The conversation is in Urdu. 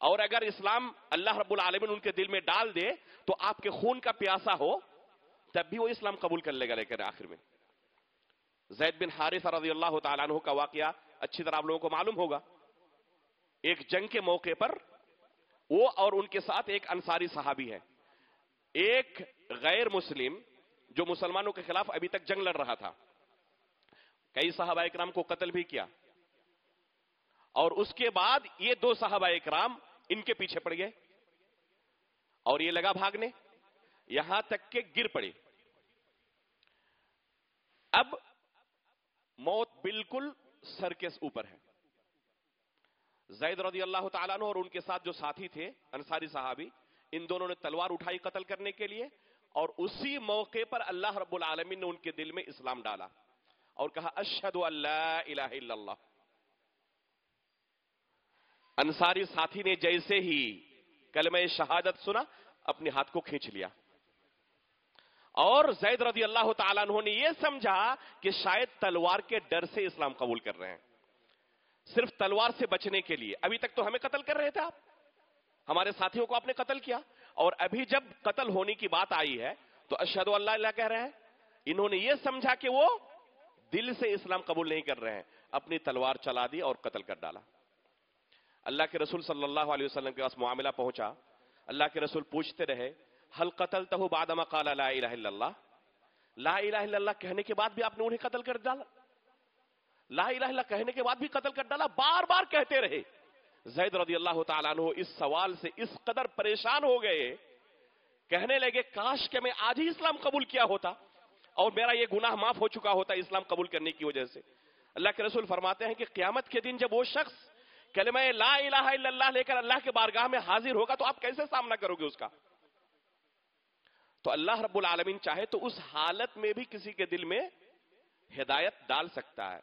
اور اگر اسلام اللہ رب العالمین ان کے دل میں ڈال دے تو آپ کے خون کا پیاسا ہو تب بھی وہ اسلام قبول کر لے گا. لیکن آخر میں زید بن حارثہ رضی اللہ تعالیٰ عنہ کا واقعہ اچھی طرح آپ لوگوں کو معلوم ہوگا. ایک جنگ کے موقع پر وہ اور ان کے ساتھ ایک انصاری صحابی ہے. ایک غیر مسلم جو مسلمانوں کے خلاف ابھی تک جنگ لڑ رہا تھا, کئی صحابہ اکرام کو قتل بھی کیا, اور اس کے بعد یہ دو صحابہ اکرام ان کے پیچھے پڑ گئے اور یہ لگا بھاگنے, یہاں تک کہ گر پڑے. اب موت بالکل سر کے اوپر ہے. زید رضی اللہ تعالیٰ عنہ اور ان کے ساتھ جو ساتھی تھے انصاری صحابی, ان دونوں نے تلوار اٹھائی قتل کرنے کے لیے, اور اسی موقع پر اللہ رب العالمین نے ان کے دل میں اسلام ڈالا اور کہا اشہد ان لا الہ الا اللہ. انصاری ساتھی نے جیسے ہی کلمہ شہادت سنا اپنے ہاتھ کو کھینچ لیا, اور زید رضی اللہ تعالیٰ عنہ نے یہ سمجھا کہ شاید تلوار کے ڈر سے اسلام قبول کر رہے ہیں, صرف تلوار سے بچنے کے لیے. ابھی تک تو ہمیں قتل کر رہے تھے آپ, ہمارے ساتھیوں کو آپ نے قتل کیا, اور ابھی جب قتل ہونے کی بات آئی ہے تو اشہد ان لا الہ کہہ رہے ہیں. انہوں نے یہ سمجھا کہ وہ دل سے اسلام قبول نہیں کر رہے ہیں, اپنی تلوار چلا دی اور قتل کر ڈالا. اللہ کے رسول صلی اللہ علیہ وسلم کے پاس معاملہ پہنچا. اللہ کے رسول پوچھتے رہے حل قتلتہ بعدما قال لا الہ الا اللہ, لا الہ الا اللہ کہنے کے بعد بھی آپ نے انہیں قتل کر ڈالا, لا الہ الا اللہ کہنے کے بعد بھی قتل کر ڈالا, بار بار کہتے رہے. زید رضی اللہ تعالیٰ عنہ اس سوال سے اس قدر پریشان ہو گئے, کہنے لگے کاش کہ میں آج ہی اسلام قبول کیا ہوتا اور میرا یہ گناہ معاف ہو چکا ہوتا اسلام قبول کرنے کی وجہ سے. اللہ کے رسول فرماتے ہیں کہ قیامت کے دن جب وہ شخص کلمہ لا الہ الا اللہ لے کر اللہ کے بارگاہ میں حاضر ہوگا تو آپ کیسے سامنا کرو گے اس کا؟ تو اللہ رب العالمین چاہے تو اس حالت میں بھی کسی کے دل میں ہدایت ڈال سکتا ہے.